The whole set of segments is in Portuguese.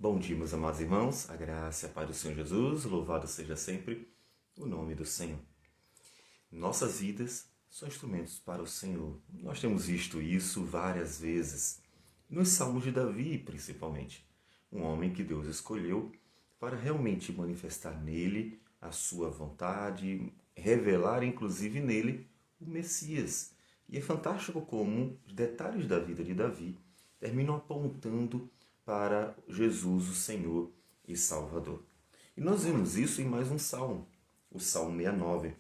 Bom dia, meus amados irmãos, a graça e a paz do Senhor Jesus, louvado seja sempre o nome do Senhor. Nossas vidas são instrumentos para o Senhor. Nós temos visto isso várias vezes, nos Salmos de Davi, principalmente. Um homem que Deus escolheu para realmente manifestar nele a sua vontade, revelar inclusive nele o Messias. E é fantástico como os detalhes da vida de Davi terminam apontando para Jesus, o Senhor e Salvador. E nós vemos isso em mais um salmo, o Salmo 69.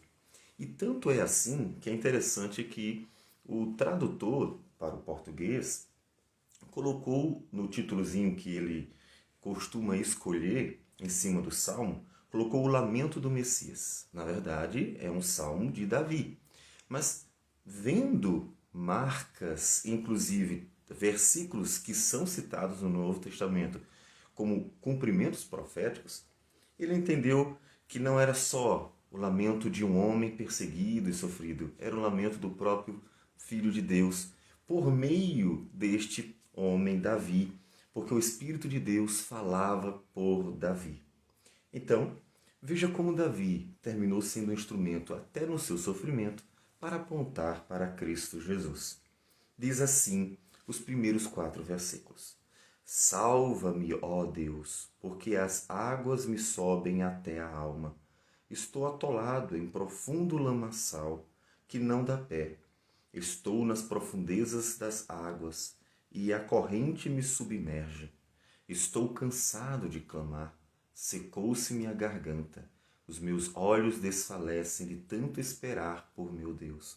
E tanto é assim que é interessante que o tradutor para o português colocou no títulozinho que ele costuma escolher em cima do salmo, colocou o lamento do Messias. Na verdade, é um salmo de Davi. Mas vendo marcas, inclusive versículos que são citados no Novo Testamento como cumprimentos proféticos, ele entendeu que não era só o lamento de um homem perseguido e sofrido, era o lamento do próprio Filho de Deus, por meio deste homem Davi, porque o Espírito de Deus falava por Davi. Então, veja como Davi terminou sendo um instrumento até no seu sofrimento para apontar para Cristo Jesus. Diz assim os primeiros 4 versículos. Salva-me, ó Deus, porque as águas me sobem até a alma. Estou atolado em profundo lamaçal que não dá pé. Estou nas profundezas das águas e a corrente me submerge. Estou cansado de clamar. Secou-se-me a garganta. Os meus olhos desfalecem de tanto esperar por meu Deus.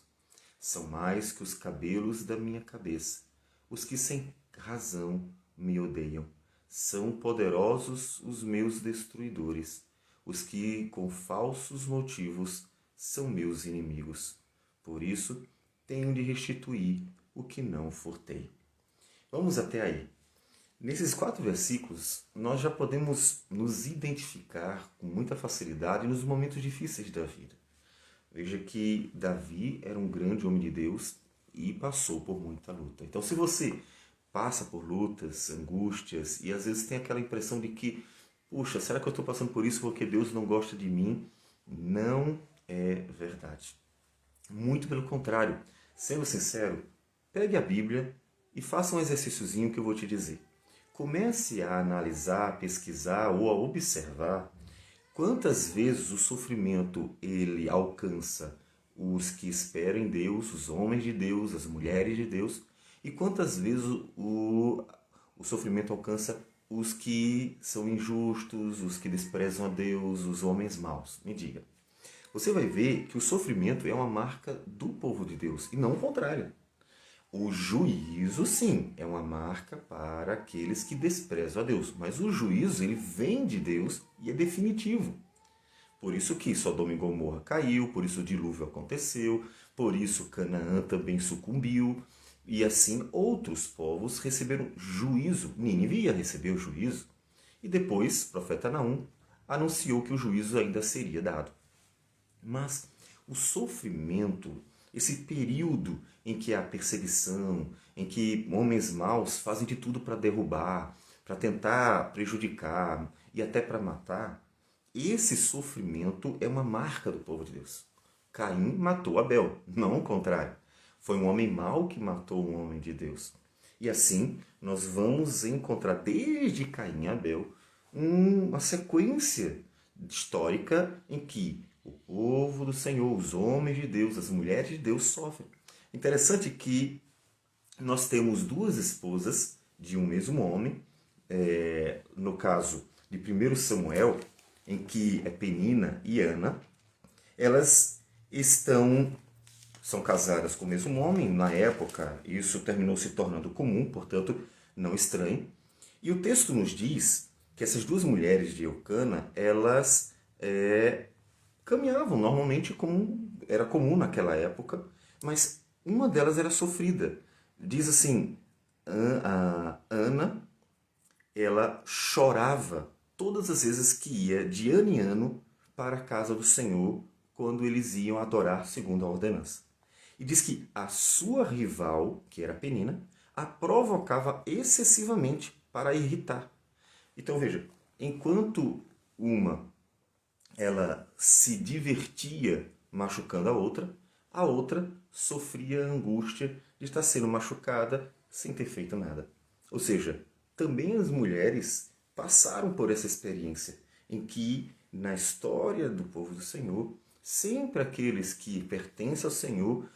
São mais que os cabelos da minha cabeça, os que sem razão me odeiam. São poderosos os meus destruidores, os que com falsos motivos são meus inimigos. Por isso, tenho de restituir o que não furtei. Vamos até aí. Nesses 4 versículos, nós já podemos nos identificar com muita facilidade nos momentos difíceis da vida. Veja que Davi era um grande homem de Deus e passou por muita luta. Então, se você passa por lutas, angústias e às vezes tem aquela impressão de que, puxa, será que eu estou passando por isso porque Deus não gosta de mim? Não é verdade. Muito pelo contrário. Sendo sincero, pegue a Bíblia e faça um exercíciozinho que eu vou te dizer. Comece a analisar, a pesquisar ou a observar quantas vezes o sofrimento ele alcança os que esperam em Deus, os homens de Deus, as mulheres de Deus, e quantas vezes o sofrimento alcança os que são injustos, os que desprezam a Deus, os homens maus. Me diga. Você vai ver que o sofrimento é uma marca do povo de Deus e não o contrário. O juízo, sim, é uma marca para aqueles que desprezam a Deus. Mas o juízo, ele vem de Deus e é definitivo. Por isso que Sodoma e Gomorra caiu, por isso o dilúvio aconteceu, por isso Canaã também sucumbiu. E assim outros povos receberam juízo. Nínive ia receber o juízo. E depois, o profeta Naum anunciou que o juízo ainda seria dado. Mas o sofrimento, esse período em que há perseguição, em que homens maus fazem de tudo para derrubar, para tentar prejudicar e até para matar, esse sofrimento é uma marca do povo de Deus. Caim matou Abel, não o contrário. Foi um homem mau que matou um homem de Deus. E assim, nós vamos encontrar desde Caim e Abel uma sequência histórica em que o povo do Senhor, os homens de Deus, as mulheres de Deus sofrem. Interessante que nós temos 2 esposas de um mesmo homem, no caso de 1 Samuel, em que é Penina e Ana, elas são casadas com o mesmo homem. Na época, isso terminou se tornando comum, portanto, não estranho. E o texto nos diz que essas 2 mulheres de Eucana, elas caminhavam normalmente como era comum naquela época, mas uma delas era sofrida. Diz assim, a Ana, ela chorava todas as vezes que ia de ano em ano para a casa do Senhor, quando eles iam adorar segundo a ordenança. E diz que a sua rival, que era Penina, a provocava excessivamente para irritar. Então veja, enquanto uma ela se divertia machucando a outra sofria a angústia de estar sendo machucada sem ter feito nada. Ou seja, também as mulheres passaram por essa experiência em que, na história do povo do Senhor, sempre aqueles que pertencem ao Senhor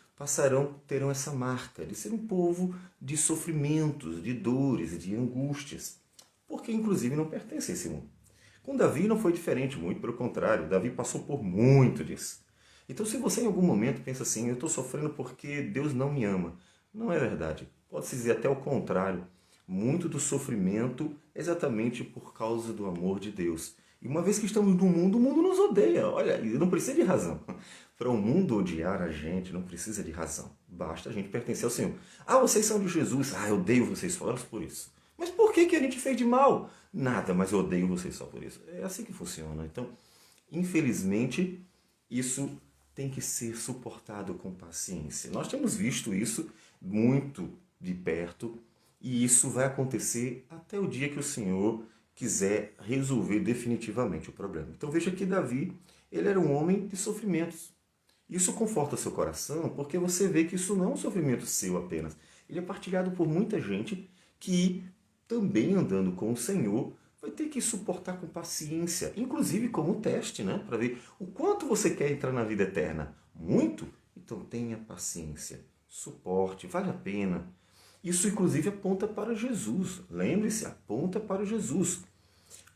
terão essa marca de ser um povo de sofrimentos, de dores, de angústias, porque inclusive não pertence a esse mundo. Com Davi não foi diferente, muito pelo contrário. Davi passou por muito disso. Então, se você em algum momento pensa assim, eu estou sofrendo porque Deus não me ama, não é verdade. Pode-se dizer até o contrário. Muito do sofrimento é exatamente por causa do amor de Deus. E uma vez que estamos no mundo, o mundo nos odeia. Olha, não precisa de razão. Para o mundo odiar a gente, não precisa de razão. Basta a gente pertencer ao Senhor. Ah, vocês são de Jesus. Ah, eu odeio vocês só por isso. Mas por que a gente fez de mal? Nada, mas eu odeio vocês só por isso. É assim que funciona. Então, infelizmente, isso tem que ser suportado com paciência. Nós temos visto isso muito de perto e isso vai acontecer até o dia que o Senhor quiser resolver definitivamente o problema. Então veja que Davi, ele era um homem de sofrimentos. Isso conforta seu coração porque você vê que isso não é um sofrimento seu apenas. Ele é partilhado por muita gente que também andando com o Senhor vai ter que suportar com paciência, inclusive como teste, né? Para ver o quanto você quer entrar na vida eterna. Muito? Então tenha paciência, suporte, vale a pena. Isso inclusive aponta para Jesus. Lembre-se, aponta para Jesus.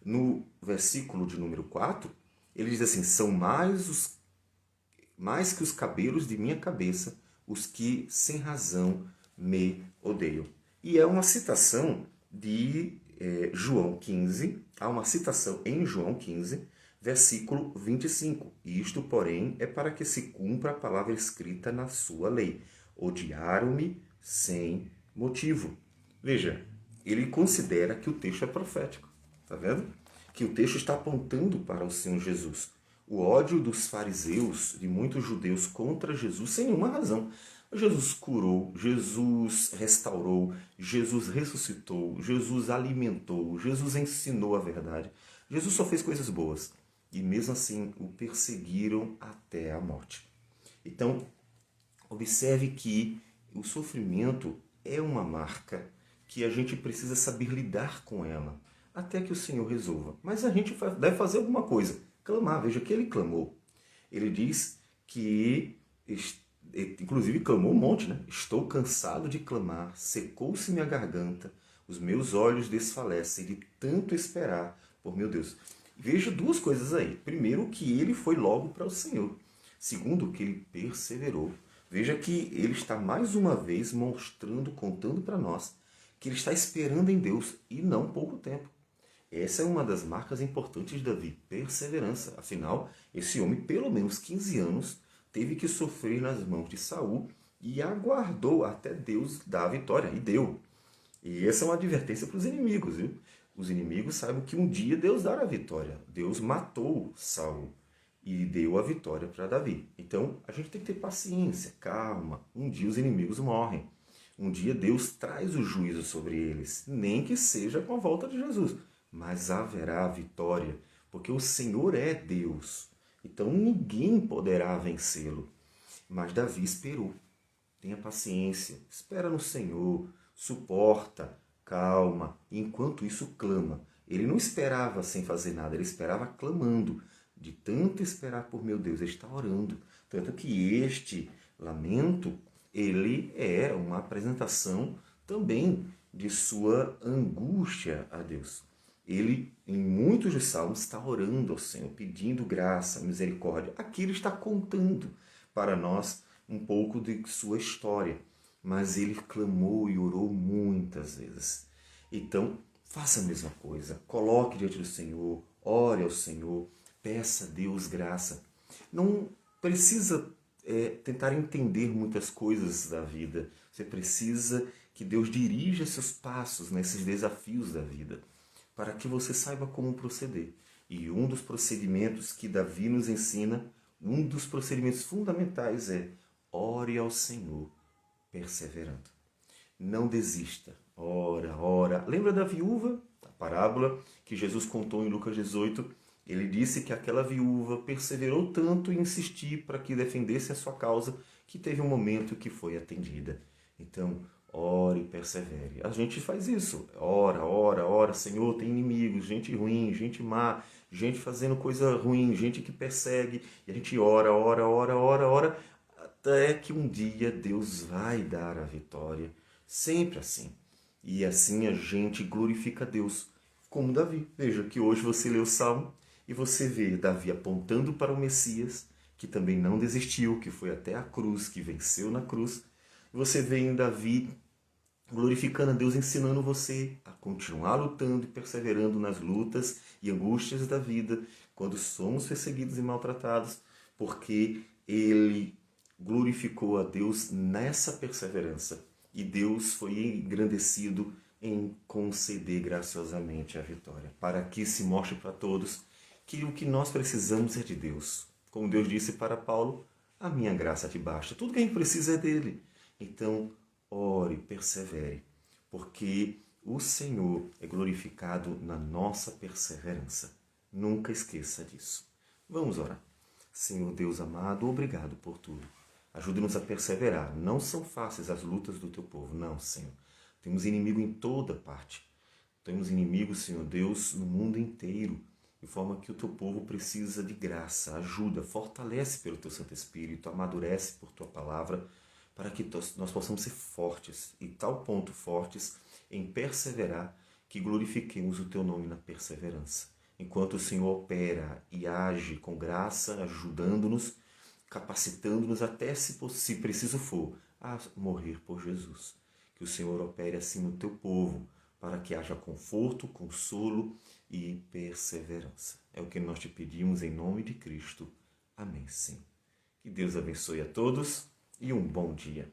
No versículo de número 4, ele diz assim: são mais que os cabelos de minha cabeça os que sem razão me odeiam. E é uma citação de João 15, há uma citação em João 15, versículo 25. Isto, porém, é para que se cumpra a palavra escrita na sua lei. Odiaram-me sem motivo. Veja, ele considera que o texto é profético. Está vendo? Que o texto está apontando para o Senhor Jesus. O ódio dos fariseus, de muitos judeus contra Jesus, sem nenhuma razão. Jesus curou, Jesus restaurou, Jesus ressuscitou, Jesus alimentou, Jesus ensinou a verdade. Jesus só fez coisas boas. E mesmo assim o perseguiram até a morte. Então, observe que o sofrimento é uma marca que a gente precisa saber lidar com ela, até que o Senhor resolva. Mas a gente deve fazer alguma coisa, clamar. Veja que ele clamou. Ele diz que, inclusive clamou um monte, né? Estou cansado de clamar, secou-se minha garganta, os meus olhos desfalecem de tanto esperar por meu Deus. Veja duas coisas aí. Primeiro, que ele foi logo para o Senhor. Segundo, que ele perseverou. Veja que ele está mais uma vez mostrando, contando para nós, que ele está esperando em Deus e não pouco tempo. Essa é uma das marcas importantes de Davi, perseverança. Afinal, esse homem, pelo menos 15 anos, teve que sofrer nas mãos de Saul e aguardou até Deus dar a vitória. E deu. E essa é uma advertência para os inimigos, viu? Os inimigos sabem que um dia Deus dará a vitória. Deus matou Saul e deu a vitória para Davi. Então, a gente tem que ter paciência, calma. Um dia os inimigos morrem. Um dia Deus traz o juízo sobre eles, nem que seja com a volta de Jesus. Mas haverá vitória, porque o Senhor é Deus. Então, ninguém poderá vencê-lo. Mas Davi esperou. Tenha paciência, espera no Senhor, suporta, calma. Enquanto isso, clama. Ele não esperava sem fazer nada, ele esperava clamando. De tanto esperar por meu Deus, ele está orando. Tanto que este lamento, ele é uma apresentação também de sua angústia a Deus. Ele, em muitos dos salmos, está orando ao Senhor, pedindo graça, misericórdia. Aqui ele está contando para nós um pouco de sua história. Mas ele clamou e orou muitas vezes. Então, faça a mesma coisa. Coloque diante do Senhor, ore ao Senhor, peça a Deus graça. Não precisa tentar entender muitas coisas da vida. Você precisa que Deus dirija seus passos nesses desafios da vida, para que você saiba como proceder. E um dos procedimentos que Davi nos ensina, um dos procedimentos fundamentais é: ore ao Senhor, perseverando. Não desista. Ora, ora. Lembra da viúva? parábola que Jesus contou em Lucas 18, ele disse que aquela viúva perseverou tanto em insistir para que defendesse a sua causa, que teve um momento que foi atendida. Então, ore e persevere. A gente faz isso. Ora, ora, ora. Senhor, tem inimigos, gente ruim, gente má, gente fazendo coisa ruim, gente que persegue. E a gente ora, ora, ora, ora, ora, até que um dia Deus vai dar a vitória. Sempre assim. E assim a gente glorifica a Deus, como Davi. Veja que hoje você lê o Salmo e você vê Davi apontando para o Messias, que também não desistiu, que foi até a cruz, que venceu na cruz. Você vê em Davi glorificando a Deus, ensinando você a continuar lutando e perseverando nas lutas e angústias da vida, quando somos perseguidos e maltratados, porque ele glorificou a Deus nessa perseverança. E Deus foi engrandecido em conceder graciosamente a vitória, para que se mostre para todos que o que nós precisamos é de Deus. Como Deus disse para Paulo, a minha graça te basta. Tudo que a gente precisa é dele. Então, ore, persevere, porque o Senhor é glorificado na nossa perseverança. Nunca esqueça disso. Vamos orar. Senhor Deus amado, obrigado por tudo. Ajude-nos a perseverar. Não são fáceis as lutas do teu povo, não, Senhor. Temos inimigo em toda parte. Temos inimigos, Senhor Deus, no mundo inteiro, de forma que o teu povo precisa de graça, ajuda, fortalece pelo teu Santo Espírito, amadurece por tua palavra, para que nós possamos ser fortes, e tal ponto fortes em perseverar, que glorifiquemos o teu nome na perseverança. Enquanto o Senhor opera e age com graça, ajudando-nos, capacitando-nos até, se preciso for, a morrer por Jesus. Que o Senhor opere assim no teu povo, para que haja conforto, consolo e perseverança. É o que nós te pedimos em nome de Cristo. Amém, sim. Que Deus abençoe a todos e um bom dia.